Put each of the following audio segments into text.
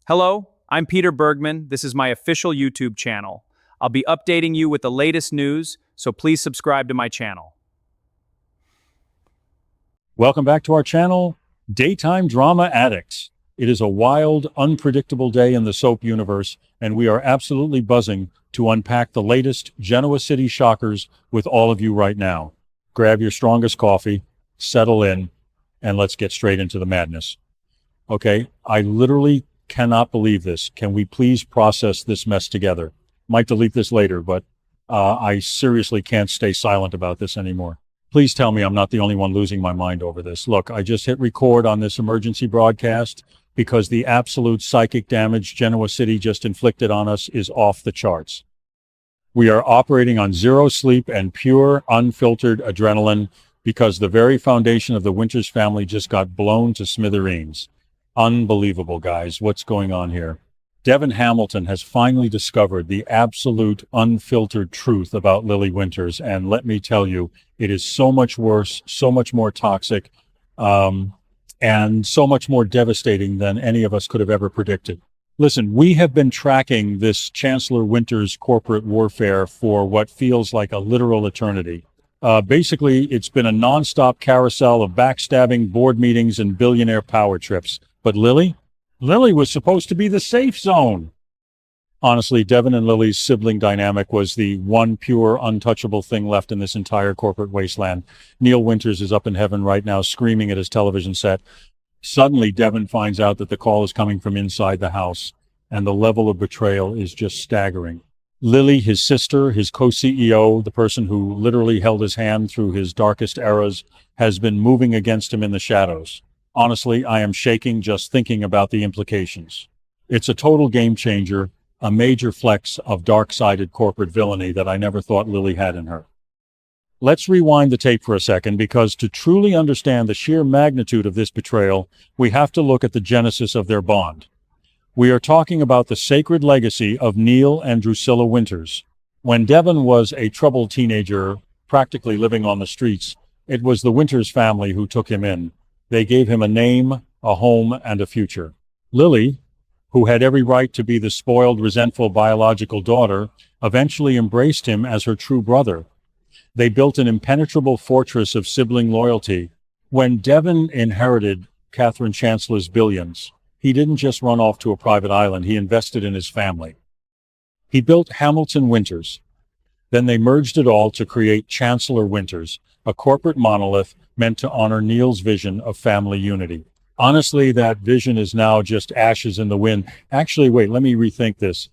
Hello, I'm Peter Bergman. This is my official YouTube channel. I'll be updating you with the latest news, so please subscribe to my channel. Welcome back to our channel, Daytime Drama Addicts. It is a wild, unpredictable day in the soap universe, and we are absolutely buzzing to unpack the latest Genoa City shockers with all of you right now. Grab your strongest coffee, settle in, and let's get straight into the madness. Okay, I literally cannot believe this. Can we please process this mess together? Might delete this later, but I seriously can't stay silent about this anymore. Please tell me I'm not the only one losing my mind over this. Look, I just hit record on this emergency broadcast because the absolute psychic damage Genoa City just inflicted on us is off the charts. We are operating on zero sleep and pure, unfiltered adrenaline because the very foundation of the Winters family just got blown to smithereens. Unbelievable, guys. What's going on here? Devon Hamilton has finally discovered the absolute unfiltered truth about Lily Winters, and let me tell you, it is so much worse, so much more toxic, and so much more devastating than any of us could have ever predicted. Listen, we have been tracking this Chancellor Winters corporate warfare for what feels like a literal eternity. Basically, it's been a nonstop carousel of backstabbing, board meetings, and billionaire power trips. But Lily was supposed to be the safe zone. Honestly, Devon and Lily's sibling dynamic was the one pure, untouchable thing left in this entire corporate wasteland. Neil Winters is up in heaven right now, screaming at his television set. Suddenly, Devon finds out that the call is coming from inside the house, and the level of betrayal is just staggering. Lily, his sister, his co-CEO, the person who literally held his hand through his darkest eras, has been moving against him in the shadows. Honestly, I am shaking just thinking about the implications. It's a total game changer, a major flex of dark-sided corporate villainy that I never thought Lily had in her. Let's rewind the tape for a second, because to truly understand the sheer magnitude of this betrayal, we have to look at the genesis of their bond. We are talking about the sacred legacy of Neil and Drusilla Winters. When Devon was a troubled teenager, practically living on the streets, it was the Winters family who took him in. They gave him a name, a home, and a future. Lily, who had every right to be the spoiled, resentful biological daughter, eventually embraced him as her true brother. They built an impenetrable fortress of sibling loyalty. When Devon inherited Catherine Chancellor's billions, he didn't just run off to a private island, he invested in his family. He built Hamilton Winters. Then they merged it all to create Chancellor Winters, a corporate monolith meant to honor Neil's vision of family unity. Honestly, that vision is now just ashes in the wind. Actually, wait, let me rethink this.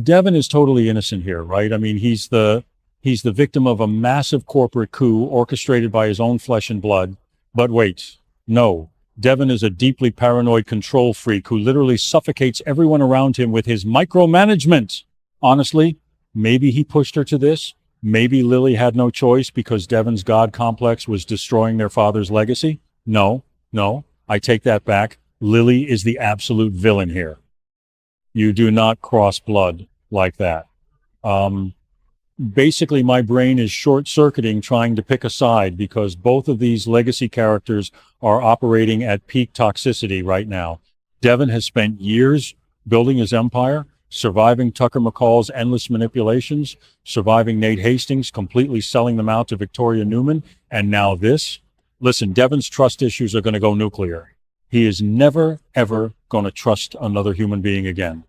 Devon is totally innocent here, right? I mean, he's the victim of a massive corporate coup orchestrated by his own flesh and blood. But wait, no. Devon is a deeply paranoid control freak who literally suffocates everyone around him with his micromanagement. Honestly, maybe he pushed her to this. Maybe Lily had no choice because Devon's God complex was destroying their father's legacy. No, I take that back. Lily is the absolute villain here. You do not cross blood like that. Basically, my brain is short-circuiting trying to pick a side because both of these legacy characters are operating at peak toxicity right now. Devon has spent years building his empire, surviving Tucker McCall's endless manipulations, surviving Nate Hastings, completely selling them out to Victoria Newman, and now this. Listen, Devon's trust issues are going to go nuclear. He is never, ever going to trust another human being again.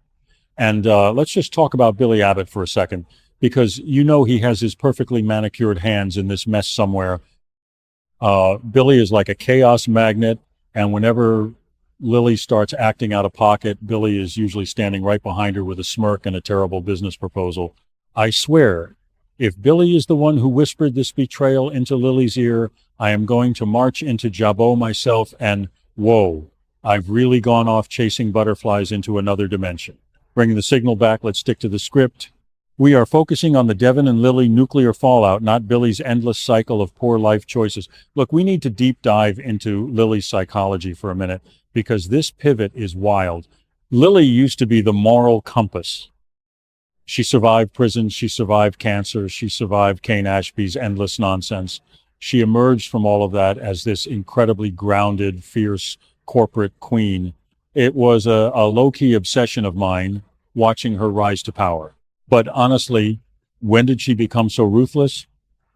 And let's just talk about Billy Abbott for a second, because you know he has his perfectly manicured hands in this mess somewhere. Billy is like a chaos magnet, and whenever Lily starts acting out of pocket, Billy is usually standing right behind her with a smirk and a terrible business proposal. I swear, if Billy is the one who whispered this betrayal into Lily's ear, I am going to march into Jabot myself and, whoa, I've really gone off chasing butterflies into another dimension. Bringing the signal back, let's stick to the script. We are focusing on the Devon and Lily nuclear fallout, not Billy's endless cycle of poor life choices. Look, we need to deep dive into Lily's psychology for a minute, because this pivot is wild. Lily used to be the moral compass. She survived prison, she survived cancer, she survived Kane Ashby's endless nonsense. She emerged from all of that as this incredibly grounded, fierce corporate queen. It was a low-key obsession of mine watching her rise to power. But honestly, when did she become so ruthless?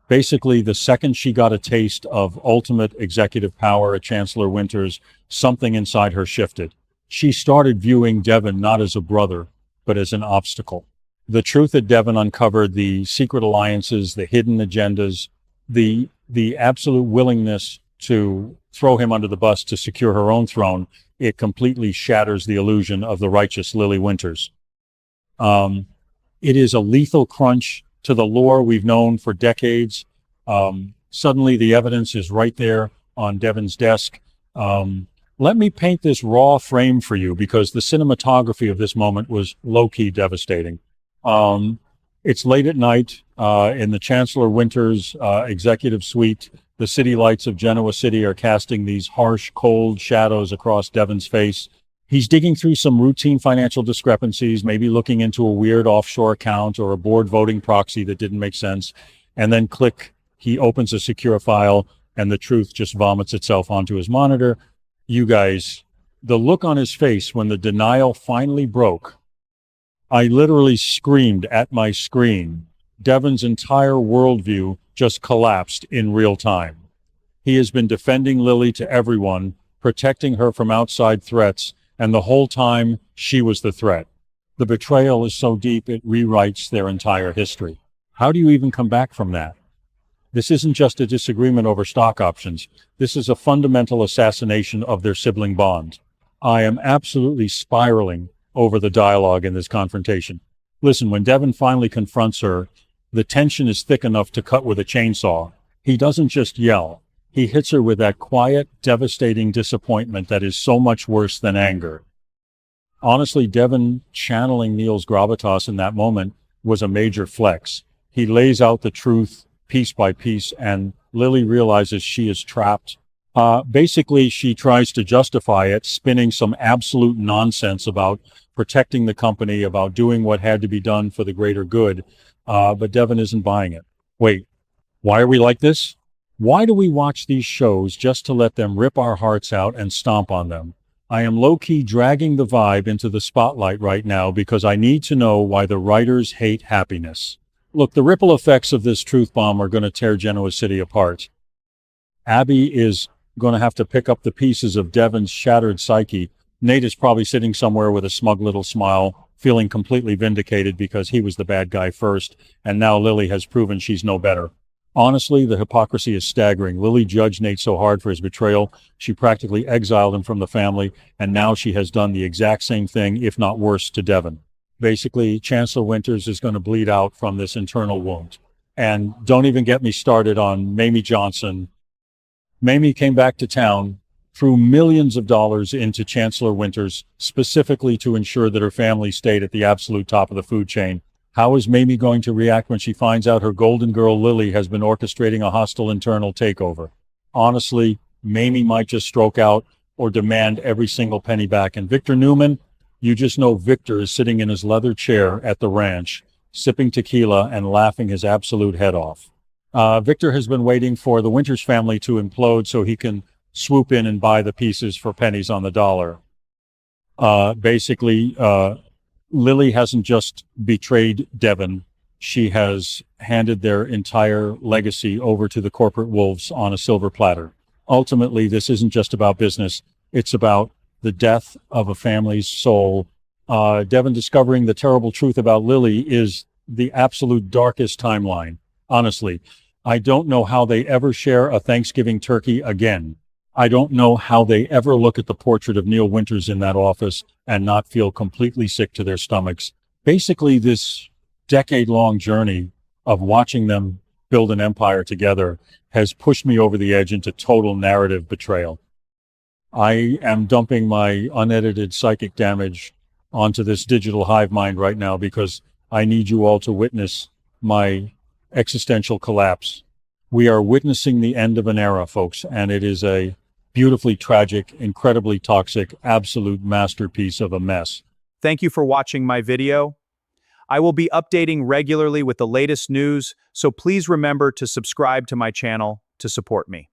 Basically, the second she got a taste of ultimate executive power at Chancellor Winters, something inside her shifted. She started viewing Devon not as a brother, but as an obstacle. The truth that Devon uncovered, the secret alliances, the hidden agendas, the absolute willingness to throw him under the bus to secure her own throne, it completely shatters the illusion of the righteous Lily Winters. It is a lethal crunch to the lore we've known for decades. Suddenly the evidence is right there on Devon's desk. Let me paint this raw frame for you because the cinematography of this moment was low-key devastating. It's late at night in the Chancellor Winters executive suite. The city lights of Genoa City are casting these harsh, cold shadows across Devon's face. He's digging through some routine financial discrepancies, maybe looking into a weird offshore account or a board voting proxy that didn't make sense. And then click, he opens a secure file and the truth just vomits itself onto his monitor. You guys, the look on his face when the denial finally broke, I literally screamed at my screen. Devon's entire worldview just collapsed in real time. He has been defending Lily to everyone, protecting her from outside threats, and the whole time she was the threat. The betrayal is so deep it rewrites their entire history. How do you even come back from that? This isn't just a disagreement over stock options. This is a fundamental assassination of their sibling bond. I am absolutely spiraling over the dialogue in this confrontation. Listen, when Devon finally confronts her, the tension is thick enough to cut with a chainsaw. He doesn't just yell. He hits her with that quiet, devastating disappointment that is so much worse than anger. Honestly, Devon channeling Neil's gravitas in that moment was a major flex. He lays out the truth piece by piece, and Lily realizes she is trapped. Basically, she tries to justify it, spinning some absolute nonsense about protecting the company, about doing what had to be done for the greater good. But Devon isn't buying it. Wait, why are we like this? Why do we watch these shows just to let them rip our hearts out and stomp on them? I am low-key dragging the vibe into the spotlight right now because I need to know why the writers hate happiness. Look, the ripple effects of this truth bomb are going to tear Genoa City apart. Abby is going to have to pick up the pieces of Devon's shattered psyche. Nate is probably sitting somewhere with a smug little smile, feeling completely vindicated because he was the bad guy first, and now Lily has proven she's no better. Honestly, the hypocrisy is staggering. Lily judged Nate so hard for his betrayal, she practically exiled him from the family, and now she has done the exact same thing, if not worse, to Devon. Basically, Chancellor Winters is going to bleed out from this internal wound. And don't even get me started on Mamie Johnson. Mamie came back to town, threw millions of dollars into Chancellor Winters, specifically to ensure that her family stayed at the absolute top of the food chain. How is Mamie going to react when she finds out her golden girl Lily has been orchestrating a hostile internal takeover? Honestly, Mamie might just stroke out or demand every single penny back. And Victor Newman, you just know Victor is sitting in his leather chair at the ranch, sipping tequila and laughing his absolute head off. Victor has been waiting for the Winters family to implode so he can swoop in and buy the pieces for pennies on the dollar. Basically, Lily hasn't just betrayed Devon. She has handed their entire legacy over to the corporate wolves on a silver platter. Ultimately, this isn't just about business. It's about the death of a family's soul. Devon discovering the terrible truth about Lily is the absolute darkest timeline. Honestly, I don't know how they ever share a Thanksgiving turkey again. I don't know how they ever look at the portrait of Neil Winters in that office and not feel completely sick to their stomachs. Basically, this decade-long journey of watching them build an empire together has pushed me over the edge into total narrative betrayal. I am dumping my unedited psychic damage onto this digital hive mind right now because I need you all to witness my existential collapse. We are witnessing the end of an era, folks, and it is a beautifully tragic, incredibly toxic, absolute masterpiece of a mess. Thank you for watching my video. I will be updating regularly with the latest news, so please remember to subscribe to my channel to support me.